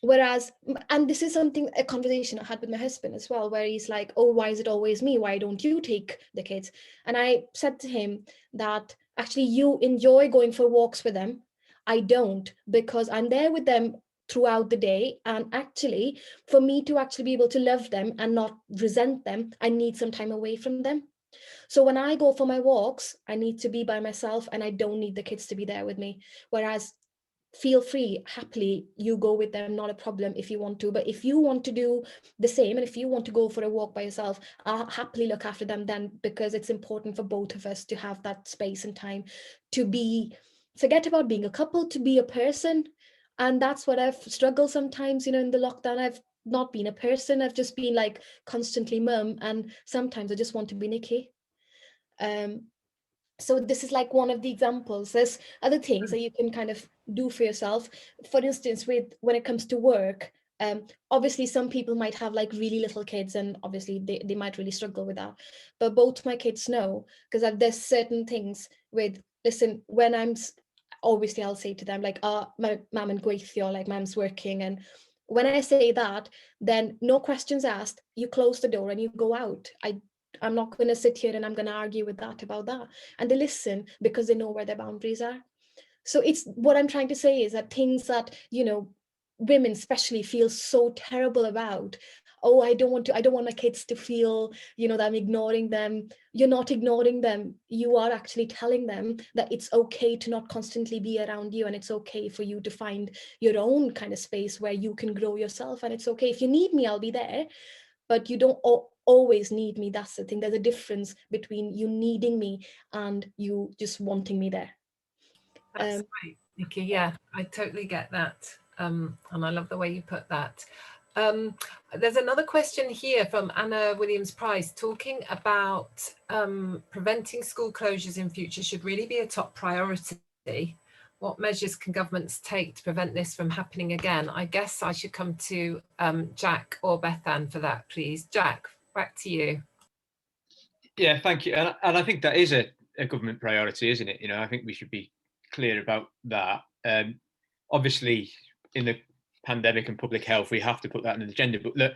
Whereas, and this is a conversation I had with my husband as well, where he's like, oh, why is it always me? Why don't you take the kids? And I said to him that actually you enjoy going for walks with them. I don't, because I'm there with them throughout the day. And actually, for me to actually be able to love them and not resent them, I need some time away from them. So when I go for my walks, I need to be by myself, and I don't need the kids to be there with me. Whereas feel free, happily, you go with them, not a problem if you want to. But if you want to do the same, and if you want to go for a walk by yourself, I'll happily look after them then, because it's important for both of us to have that space and time to forget about being a couple, to be a person. And that's what I've struggled sometimes, in the lockdown. I've not been a person. I've just been like constantly mum, and sometimes I just want to be Niki. So this is like one of the examples. There's other things that you can kind of do for yourself. For instance, when it comes to work, obviously some people might have like really little kids, and obviously they might really struggle with that. But both my kids know, because there's certain things with, listen, when obviously I'll say to them like, my mum and gweithio, like mum's working. And when I say that, then no questions asked, you close the door and you go out. I'm not going to sit here and I'm going to argue about that. And they listen because they know where their boundaries are. So it's what I'm trying to say is that things that, women especially feel so terrible about. Oh, I don't want my kids to feel, that I'm ignoring them. You're not ignoring them. You are actually telling them that it's okay to not constantly be around you, and it's okay for you to find your own kind of space where you can grow yourself. And it's okay. If you need me, I'll be there. But you don't always need me. That's the thing. There's a difference between you needing me and you just wanting me there. That's great. Niki, yeah, I totally get that. And I love the way you put that. There's another question here from Anna Williams-Price talking about preventing school closures in future should really be a top priority. What measures can governments take to prevent this from happening again? I guess I should come to Jack or Bethan for that, please. Jack, back to you. Yeah, thank you. And I think that is a government priority, isn't it? You know, I think we should be clear about that. Obviously, in the pandemic and public health, we have to put that on the agenda. But look,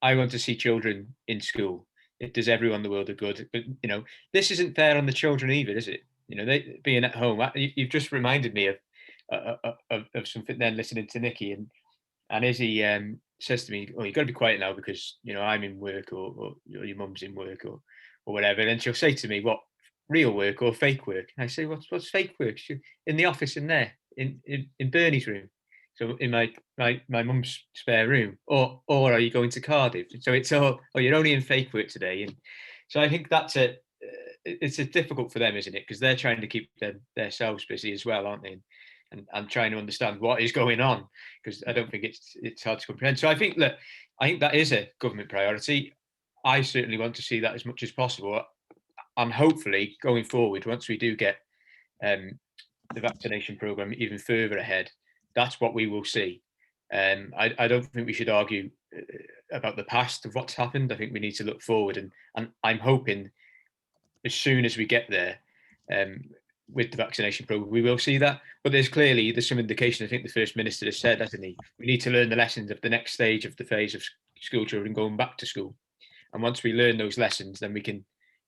I want to see children in school. It does everyone the world of good. But, you know, this isn't fair on the children either, is it? You know, they being at home. You've just reminded me of something then listening to Niki. And Izzy says to me, "Oh, you've got to be quiet now because, you know, I'm in work or your mum's in work or whatever." And then she'll say to me, "What, real work or fake work?" And I say, "What's fake work?" In the office in there, in Bernie's room. So in my mum's spare room, or are you going to Cardiff? So it's all, oh, you're only in fake work today. And so I think that's it's difficult for them, isn't it? Because they're trying to keep themselves busy as well, aren't they? And trying to understand what is going on, because I don't think it's hard to comprehend. So I think that is a government priority. I certainly want to see that as much as possible, and hopefully going forward, once we do get the vaccination programme even further ahead, that's what we will see. I don't think we should argue about the past of what's happened. I think we need to look forward, and I'm hoping as soon as we get there with the vaccination programme, we will see that. But there's some indication. I think the First Minister has said, hasn't he? We need to learn the lessons of the next stage of the phase of school children going back to school. And once we learn those lessons, then we can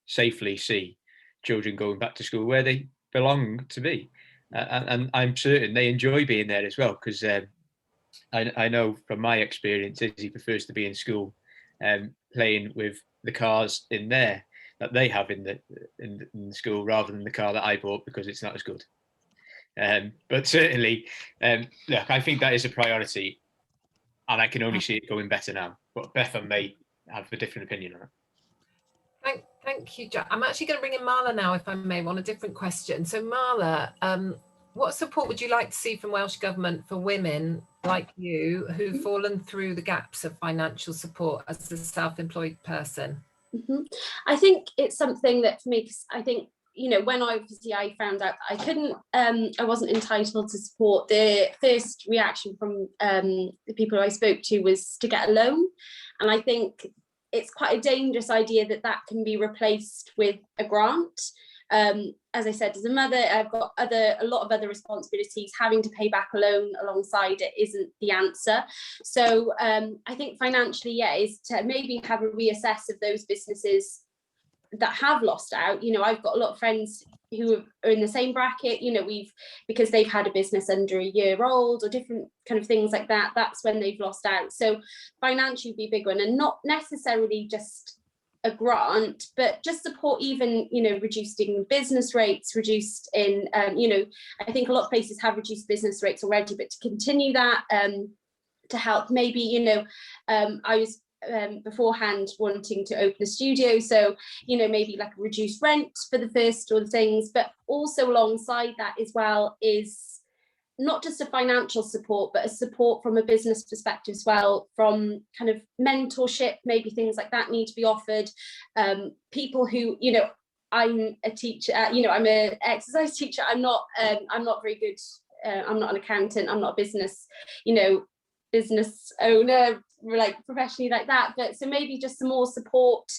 safely see children going back to school where they belong to be. And I'm certain they enjoy being there as well, because I know from my experience, he prefers to be in school playing with the cars in there that they have in the school rather than the car that I bought, because it's not as good. But certainly, look, I think that is a priority, and I can only see it going better now. But Bethan may have a different opinion on it. Thank you, Jack. I'm actually going to bring in Marla now, if I may, on a different question. So Marla, what support would you like to see from Welsh Government for women like you who've fallen through the gaps of financial support as a self-employed person? I think it's something that for me, because I think, you know, when I found out I wasn't entitled to support, the first reaction from the people I spoke to was to get a loan. And I think it's quite a dangerous idea that can be replaced with a grant. As I said, as a mother, I've got a lot of other responsibilities. Having to pay back a loan alongside it isn't the answer. So I think financially, is to maybe have a reassess of those businesses that have lost out. You know, I've got a lot of friends who are in the same bracket, you know, because they've had a business under a year old or different kind of things like that, that's when they've lost out. So financially would be a big one, and not necessarily just a grant, but just support, even, you know, reducing business rates, reduced in, you know, I think a lot of places have reduced business rates already, but to continue that, to help maybe, you know, I was beforehand wanting to open a studio, so, you know, maybe like a reduced rent for the first or things, but also alongside that as well is not just a financial support, but a support from a business perspective as well, from kind of mentorship, maybe things like that need to be offered. People who, you know, I'm a teacher, you know, I'm an exercise teacher, I'm not very good, I'm not an accountant, I'm not a business, you know, business owner, like professionally like that, but so maybe just some more support,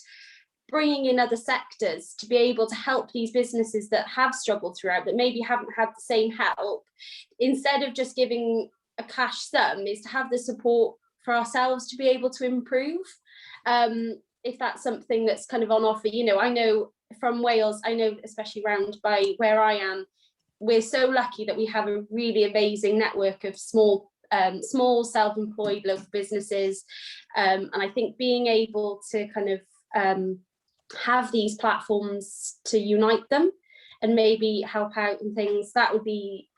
bringing in other sectors to be able to help these businesses that have struggled throughout, that maybe haven't had the same help, instead of just giving a cash sum, is to have the support for ourselves to be able to improve. If that's something that's kind of on offer, you know, I know from Wales, I know especially around by where I am, we're so lucky that we have a really amazing network of small self-employed local businesses, and I think being able to kind of have these platforms to unite them and maybe help out and things, that would be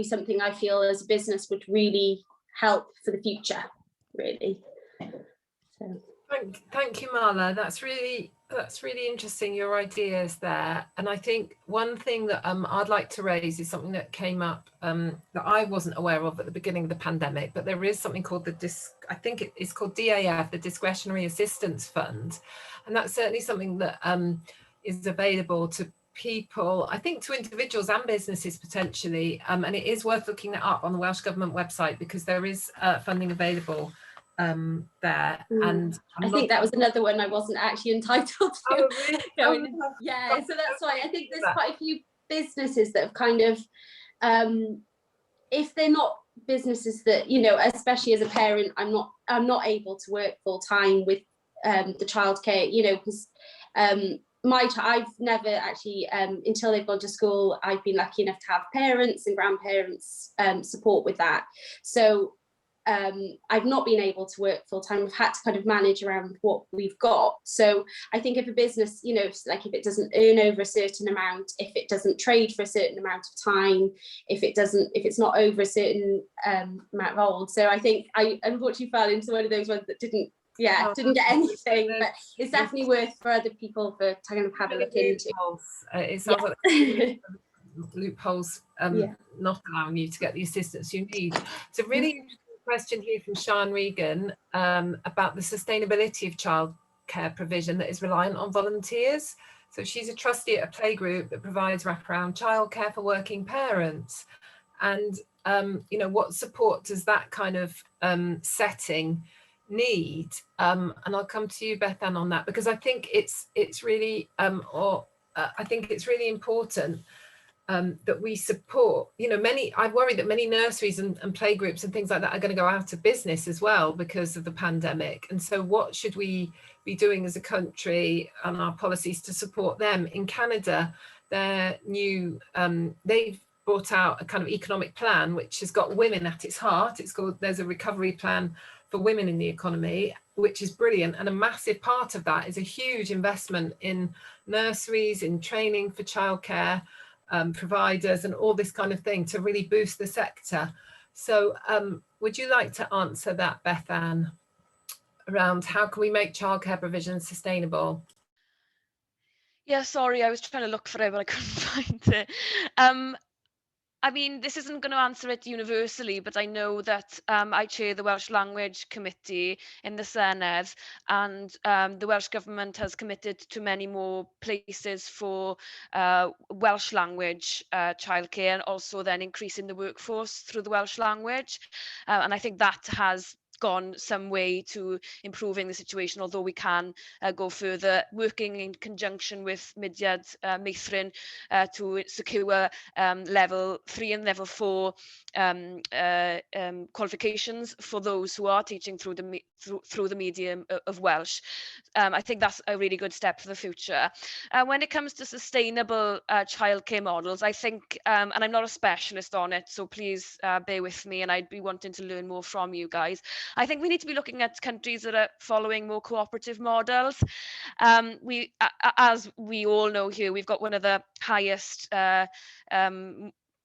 something I feel as a business would really help for the future, really. So Thank you, Marla. That's really That's really interesting, your ideas there. And I think one thing that I'd like to raise is something that came up that I wasn't aware of at the beginning of the pandemic, but there is something called I think it's called DAF, the Discretionary Assistance Fund. And that's certainly something that is available to people, I think to individuals and businesses potentially. And it is worth looking it up on the Welsh Government website, because there is funding available there. And I think that was another one I wasn't actually entitled to. Oh, really? Yeah, so that's why I think there's quite a few businesses that have kind of, if they're not businesses that, you know, especially as a parent, I'm not able to work full time with the childcare, you know, because I've never actually, until they've gone to school, I've been lucky enough to have parents and grandparents support with that. So I've not been able to work full time. We've had to kind of manage around what we've got. So I think if a business, you know, like if it doesn't earn over a certain amount, if it doesn't trade for a certain amount of time, if it's not over a certain amount of old. So I think I unfortunately fell into one of those ones that didn't get anything, but it's definitely worth for other people to kind of have a look into. It sounds like loopholes not allowing you to get the assistance you need. It's a really interesting question here from Sian Regan about the sustainability of childcare provision that is reliant on volunteers. So she's a trustee at a playgroup that provides wraparound childcare for working parents. And, you know, what support does that kind of setting need? And I'll come to you, Bethan, on that, because I think it's really, I think it's really important that we support, you know, I worry that many nurseries and playgroups and things like that are going to go out of business as well because of the pandemic. And so what should we be doing as a country and our policies to support them? In Canada, their new, they've brought out a kind of economic plan which has got women at its heart. It's called, there's a recovery plan for women in the economy, which is brilliant. And a massive part of that is a huge investment in nurseries, in training for childcare providers and all this kind of thing to really boost the sector. So would you like to answer that, Bethan, around how can we make childcare provision sustainable? Yeah, sorry, I was trying to look for it, but I couldn't find it. I mean, this isn't going to answer it universally, but I know that I chair the Welsh Language Committee in the Senedd, and the Welsh Government has committed to many more places for Welsh language childcare, and also then increasing the workforce through the Welsh language. And I think that has gone some way to improving the situation, although we can go further, working in conjunction with Mudiad Meithrin to secure level 3 and level 4 qualifications for those who are teaching through the medium of Welsh. I think that's a really good step for the future. When it comes to sustainable childcare models, I think, and I'm not a specialist on it, so please bear with me, and I'd be wanting to learn more from you guys. I think we need to be looking at countries that are following more cooperative models. As we all know here, we've got one of the highest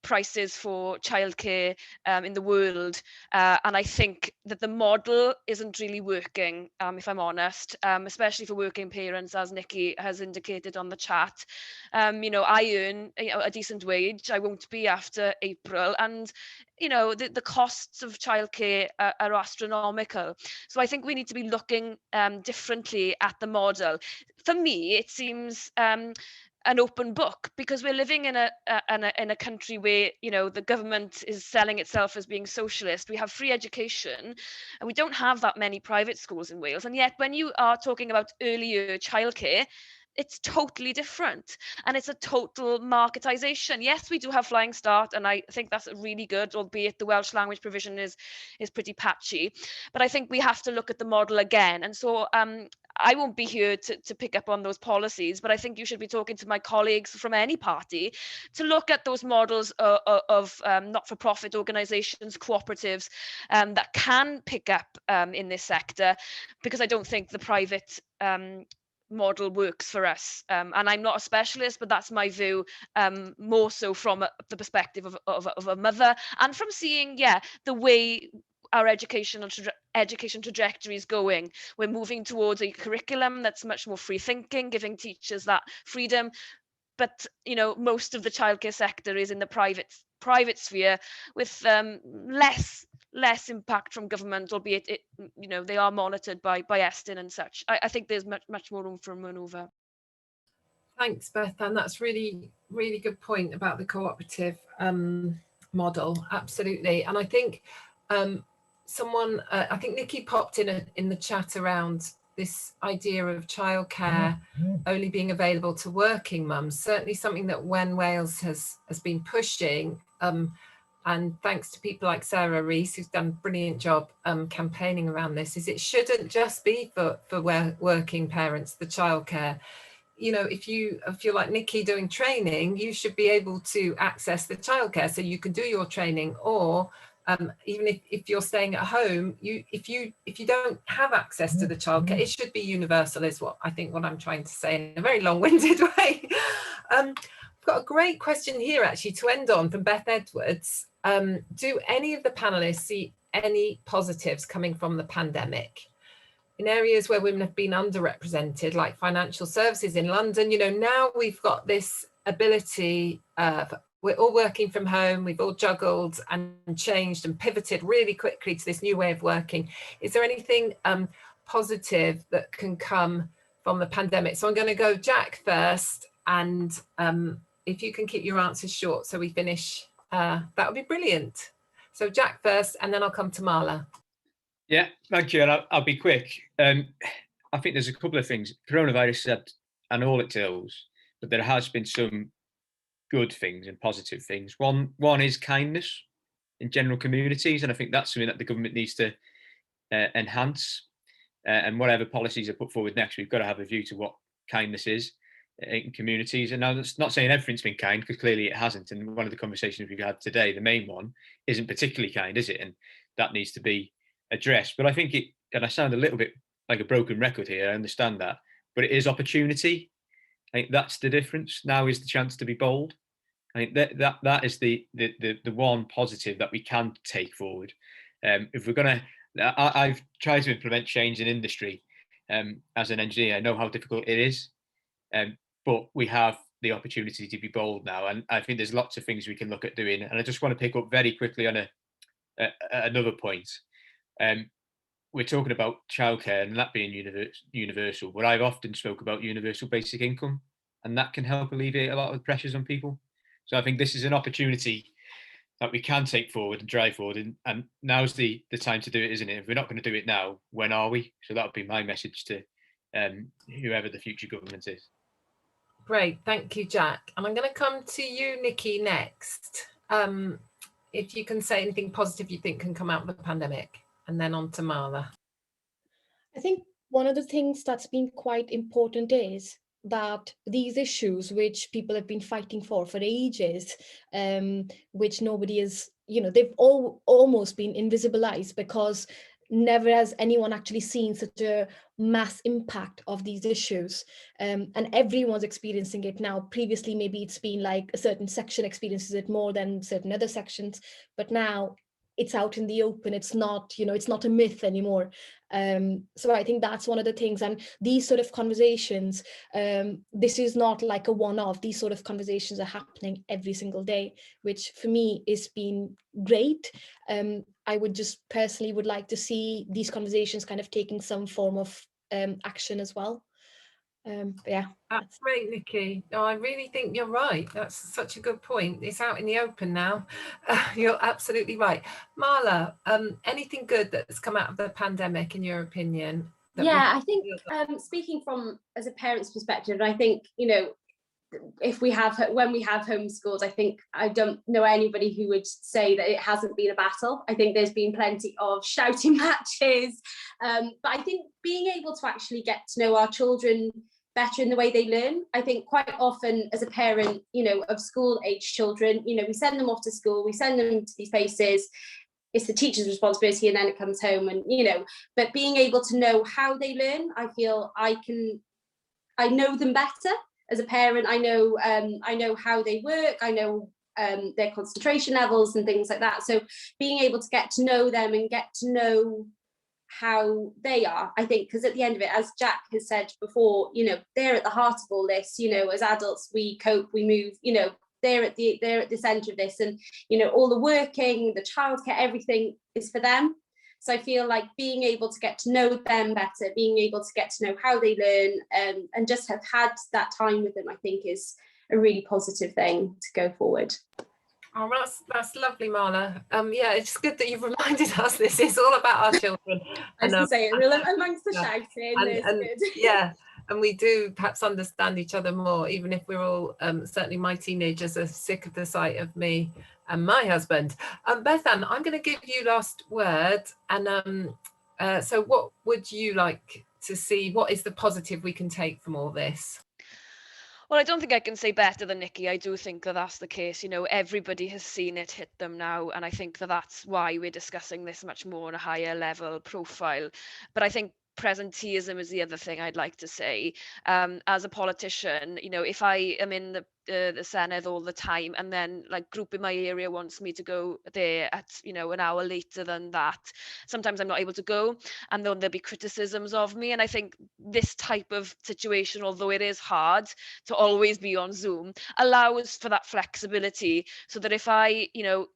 prices for childcare in the world, and I think that the model isn't really working, if I'm honest, especially for working parents, as Niki has indicated on the chat. You know, I earn a decent wage. I won't be after April, and you know, the costs of childcare are astronomical. So I think we need to be looking differently at the model. For me, it seems an open book, because we're living in a country where, you know, the government is selling itself as being socialist. We have free education, and we don't have that many private schools in Wales. And yet, when you are talking about early year childcare, it's totally different, and it's a total marketisation. Yes, we do have Flying Start, and I think that's really good, albeit the Welsh language provision is pretty patchy. But I think we have to look at the model again. And so I won't be here to pick up on those policies, but I think you should be talking to my colleagues from any party to look at those models of not-for-profit organisations, cooperatives that can pick up in this sector, because I don't think the private model works for us. And I'm not a specialist, but that's my view, more so from the perspective of a mother, and from seeing, the way our education trajectory is going. We're moving towards a curriculum that's much more free thinking, giving teachers that freedom. But most of the childcare sector is in the private sphere, with less impact from government, albeit they are monitored by Estyn and such. I think there's much more room for manoeuvre. Thanks, Bethan. That's really good point about the cooperative model. Absolutely. And I think I think Niki popped in the chat around this idea of childcare only being available to working mums. Certainly something that When Wales has been pushing, and thanks to people like Sarah Rees, who's done a brilliant job campaigning around this, is it shouldn't just be for working parents, the childcare. If you're like Niki doing training, you should be able to access the childcare so you can do your training, or even if you're staying at home, if you don't have access to the childcare, it should be universal, is what I'm trying to say in a very long-winded way. I've got a great question here actually to end on from Beth Edwards. Do any of the panelists see any positives coming from the pandemic in areas where women have been underrepresented, like financial services in London? Now we've got this ability, we're all working from home, we've all juggled and changed and pivoted really quickly to this new way of working. Is there anything positive that can come from the pandemic? So I'm going to go Jack first, and if you can keep your answers short so we finish, that would be brilliant. So Jack first, and then I'll come to Marla. Yeah, thank you. And I'll be quick. I think there's a couple of things. Coronavirus had and all its ills, but there has been some good things and positive things. One is kindness in general communities, and I think that's something that the government needs to enhance. And whatever policies are put forward next, we've got to have a view to what kindness is in communities. And now that's not saying everything's been kind, because clearly it hasn't. And one of the conversations we've had today, the main one, isn't particularly kind, is it? And that needs to be addressed. But I think and I sound a little bit like a broken record here, I understand that, but it is opportunity. I think that's the difference. Now is the chance to be bold. I think that is the one positive that we can take forward. If we're going to, I've tried to implement change in industry as an engineer. I know how difficult it is, but we have the opportunity to be bold now, and I think there's lots of things we can look at doing. And I just want to pick up very quickly on another point. We're talking about childcare and that being universal, but I've often spoke about universal basic income, and that can help alleviate a lot of the pressures on people. So I think this is an opportunity that we can take forward and drive forward, and now's the time to do it, isn't it? If we're not going to do it now, when are we? So that would be my message to whoever the future government is. Great, thank you, Jack. And I'm going to come to you, Niki, next. If you can say anything positive you think can come out of the pandemic, and then on to Marla. I think one of the things that's been quite important is that these issues which people have been fighting for ages, which nobody is, they've all almost been invisibilized, because never has anyone actually seen such a mass impact of these issues, and everyone's experiencing it now. Previously, maybe it's been like a certain section experiences it more than certain other sections, but now it's out in the open. It's not, it's not a myth anymore. So I think that's one of the things. And these sort of conversations, this is not like a one-off. These sort of conversations are happening every single day, which for me has been great. I would just personally would like to see these conversations kind of taking some form of action as well. Yeah, that's great, Niki. No, I really think you're right. That's such a good point. It's out in the open now. You're absolutely right. Marla, anything good that's come out of the pandemic in your opinion? Yeah, I think speaking from as a parent's perspective, I think, when we have homeschooled, I think I don't know anybody who would say that it hasn't been a battle. I think there's been plenty of shouting matches, but I think being able to actually get to know our children better in the way they learn. I think quite often as a parent, of school age children, we send them off to school, we send them to these places, it's the teacher's responsibility, and then it comes home, and but being able to know how they learn, I feel I know them better as a parent. I know how they work, I know their concentration levels and things like that. So being able to get to know them and get to know how they are, I think, because at the end of it, as Jack has said before, you know, they're at the heart of all this. You know, as adults, we cope, we move, you know, they're at the center of this, and you know, all the working, the childcare, everything is for them. So I feel like being able to get to know them better, being able to get to know how they learn, and just have had that time with them, I think is a really positive thing to go forward. Oh, that's lovely, Marla. Yeah, it's good that you've reminded us this is all about our children. I was going to say, amongst the shouting, and good. Yeah, and we do perhaps understand each other more, even if we're all, certainly my teenagers are sick of the sight of me and my husband. Bethan, I'm going to give you last word. And so what would you like to see? What is the positive we can take from all this? Well, I don't think I can say better than Niki. I do think that that's the case. You know, everybody has seen it hit them now. And I think that that's why we're discussing this much more on a higher level profile. But I think presenteeism is the other thing I'd like to say. As a politician, you know, if I am in the Senedd all the time, and then like group in my area wants me to go there at, you know, an hour later than that, sometimes I'm not able to go, and then there'll be criticisms of me. And I think this type of situation, although it is hard to always be on Zoom, allows for that flexibility, so that if I, you know,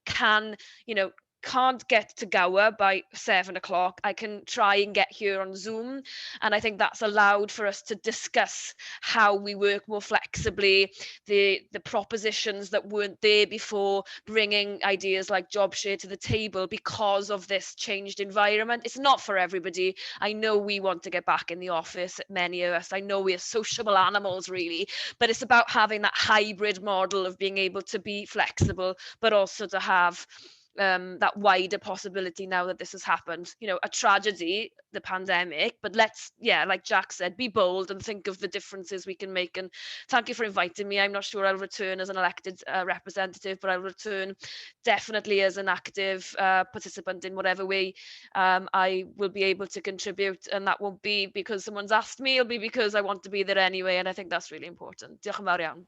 can't get to Gower by 7 o'clock, I can try and get here on Zoom. And I think that's allowed for us to discuss how we work more flexibly, the propositions that weren't there before, bringing ideas like job share to the table because of this changed environment. It's not for everybody. I know we want to get back in the office, many of us. I know we're sociable animals, really, but it's about having that hybrid model of being able to be flexible, but also to have that wider possibility now that this has happened. You know, a tragedy, the pandemic, but let's, yeah, like Jack said, be bold and think of the differences we can make. And thank you for inviting me. I'm not sure I'll return as an elected representative, but I'll return definitely as an active participant in whatever way I will be able to contribute. And that won't be because someone's asked me, it'll be because I want to be there anyway. And I think that's really important. Diolch yn fawr iawn.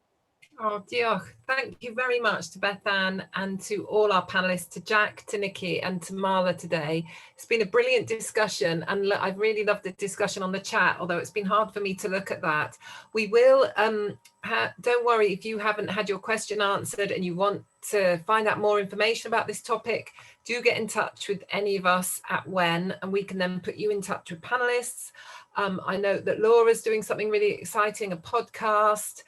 Oh, diolch. Thank you very much to Bethan and to all our panelists, to Jack, to Niki and to Marla today. It's been a brilliant discussion, and I've really loved the discussion on the chat, although it's been hard for me to look at that. We will, don't worry if you haven't had your question answered and you want to find out more information about this topic, do get in touch with any of us at WEN and we can then put you in touch with panelists. I know that Laura's doing something really exciting, a podcast.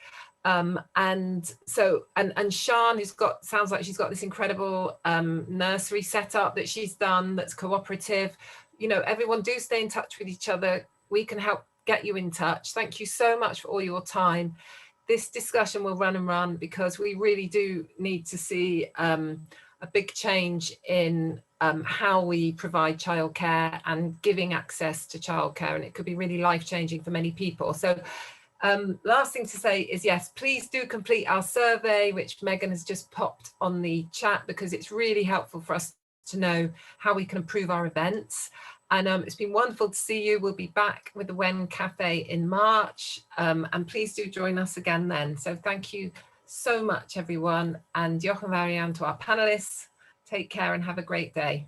And Sian, who's got, sounds like she's got this incredible nursery setup that she's done that's cooperative. You know, everyone do stay in touch with each other. We can help get you in touch. Thank you so much for all your time. This discussion will run and run because we really do need to see a big change in how we provide childcare and giving access to childcare, and it could be really life-changing for many people. So last thing to say is, yes, please do complete our survey, which Megan has just popped on the chat, because it's really helpful for us to know how we can improve our events. And it's been wonderful to see you. We'll be back with the WEN Cafe in March, and please do join us again then. So thank you so much, everyone. And diolch yn fawr iawn to our panelists. Take care and have a great day.